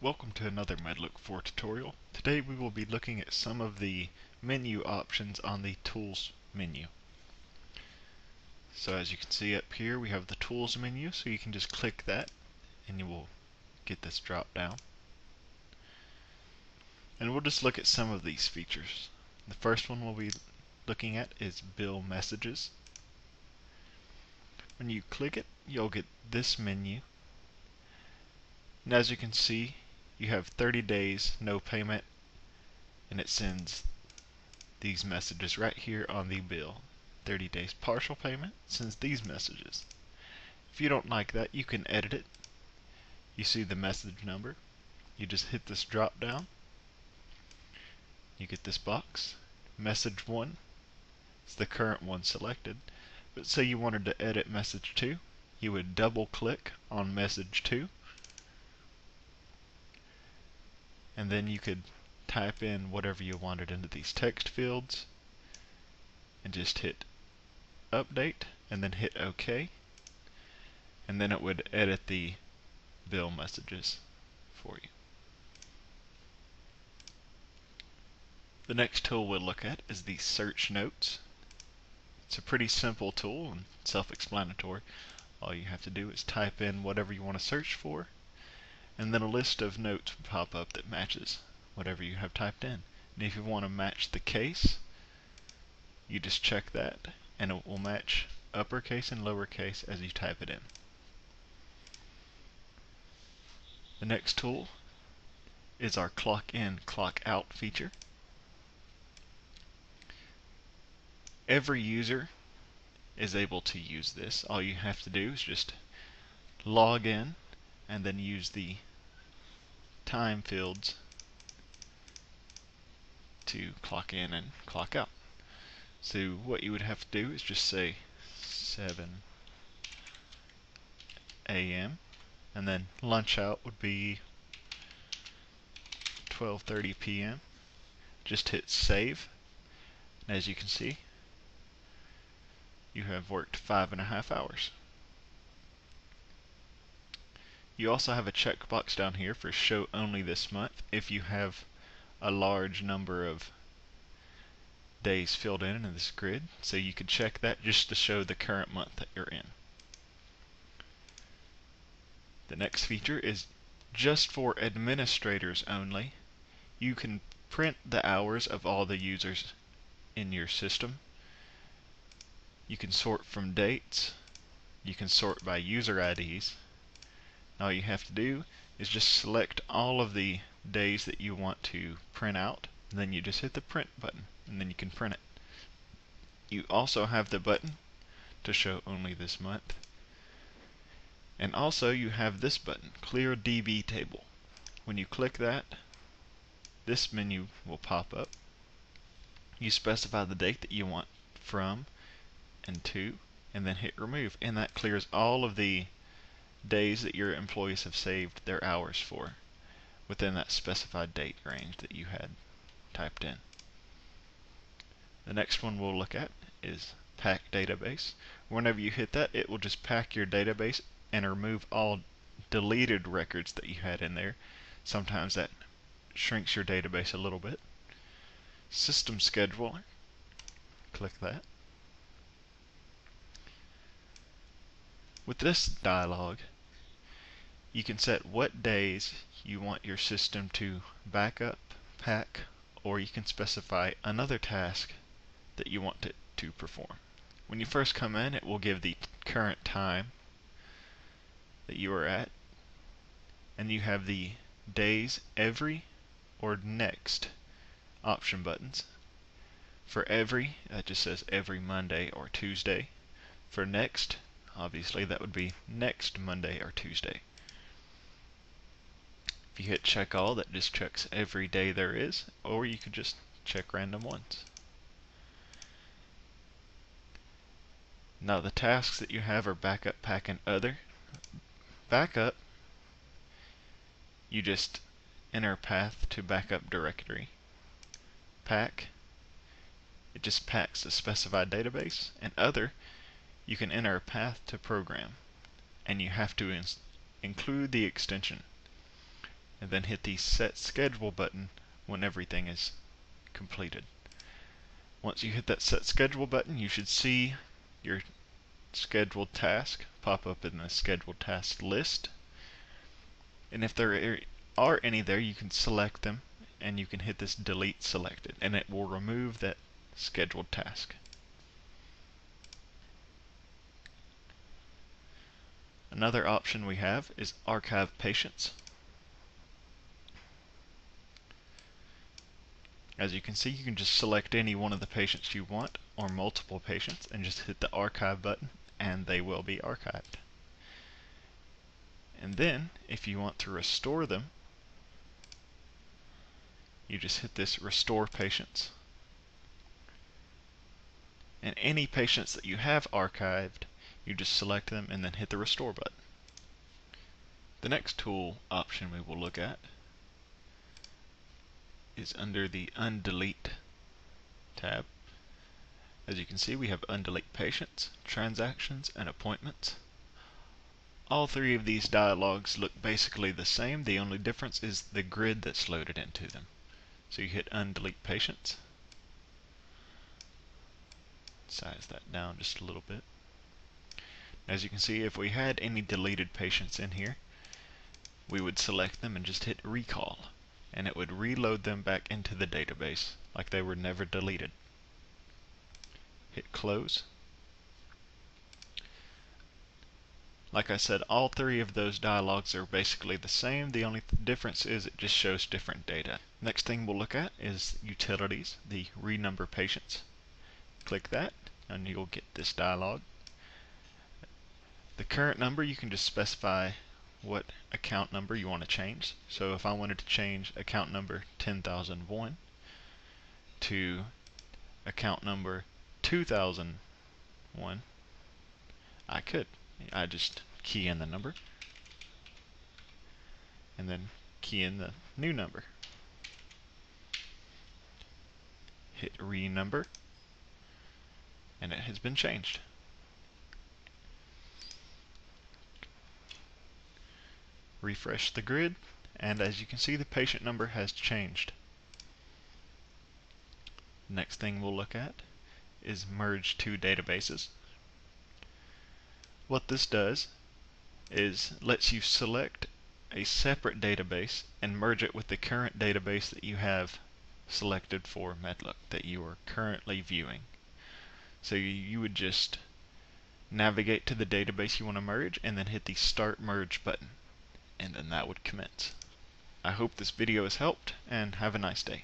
Welcome to another Medlook 4 tutorial. Today we will be looking at some of the menu options on the Tools menu. So as you can see up here we have the Tools menu, so you can just click that and you will get this drop down. And we'll just look at some of these features. The first one we'll be looking at is Bill Messages. When you click it, you'll get this menu. And as you can see, you have 30 days, no payment, and it sends these messages right here on the bill. 30 days partial payment sends these messages. If you don't like that, you can edit it. You see the message number. You just hit this drop down. You get this box. Message 1 is the current one selected. But say you wanted to edit message 2, you would double click on message 2. And then you could type in whatever you wanted into these text fields and just hit update and then hit OK, and then it would edit the bill messages for you. The next tool we'll look at is the search notes. It's a pretty simple tool and self-explanatory. All you have to do is type in whatever you want to search for, and then a list of notes will pop up that matches whatever you have typed in. And if you want to match the case, you just check that and it will match uppercase and lowercase as you type it in. The next tool is our clock in, clock out feature. Every user is able to use this. All you have to do is just log in and then use the time fields to clock in and clock out. So what you would have to do is just say 7 a.m. and then lunch out would be 12:30 p.m. Just hit save, and as you can see, you have worked 5.5 hours. You also have a checkbox down here for show only this month if you have a large number of days filled in this grid, so you could check that just to show the current month that you're in. The next feature is just for administrators only. You can print the hours of all the users in your system. You can sort from dates. You can sort by user IDs. All you have to do is just select all of the days that you want to print out, and then you just hit the print button, and then you can print it. You also have the button to show only this month. And also you have this button, Clear DB Table. When you click that, this menu will pop up. You specify the date that you want from and to, and then hit remove, and that clears all of the days that your employees have saved their hours for within that specified date range that you had typed in. The next one we'll look at is Pack Database. Whenever you hit that, it will just pack your database and remove all deleted records that you had in there. Sometimes that shrinks your database a little bit. System Scheduler, click that. With this dialog, you can set what days you want your system to back up, pack, or you can specify another task that you want it to perform. When you first come in, it will give the current time that you are at, and you have the days, every, or next option buttons. For every, that just says every Monday or Tuesday. For next, obviously that would be next Monday or Tuesday. If you hit check all, that just checks every day there is, or you could just check random ones. Now the tasks that you have are backup, pack, and other. Backup, you just enter a path to backup directory. Pack, it just packs the specified database. And other, you can enter a path to program, and you have to include the extension. and then hit the Set Schedule button when everything is completed. Once you hit that Set Schedule button, you should see your scheduled task pop up in the scheduled task list. And if there are any there, you can select them and you can hit this Delete Selected, and it will remove that scheduled task. Another option we have is Archive Patients. As you can see, you can just select any one of the patients you want, or multiple patients, and just hit the Archive button, and they will be archived. And then, if you want to restore them, you just hit this Restore Patients. And any patients that you have archived, you just select them and then hit the Restore button. The next tool option we will look at is under the Undelete tab. As you can see, we have Undelete Patients, Transactions, and Appointments. All three of these dialogues look basically the same. The only difference is the grid that's loaded into them. So you hit Undelete Patients. Size that down just a little bit. As you can see, if we had any deleted patients in here, we would select them and just hit Recall, and it would reload them back into the database like they were never deleted. Hit Close. Like I said, all three of those dialogues are basically the same. The only difference is it just shows different data. Next thing we'll look at is Utilities, the Renumber Patients. Click that and you'll get this dialog. The current number, you can just specify what account number you want to change. So if I wanted to change account number 10,001 to account number 2001, I could. I just key in the number and then key in the new number. Hit Renumber, and it has been changed. Refresh the grid, and as you can see, the patient number has changed. Next thing we'll look at is Merge Two Databases. What this does is lets you select a separate database and merge it with the current database that you have selected for Medlook that you are currently viewing. So you would just navigate to the database you want to merge and then hit the Start Merge button, and then that would commence. I hope this video has helped, and have a nice day.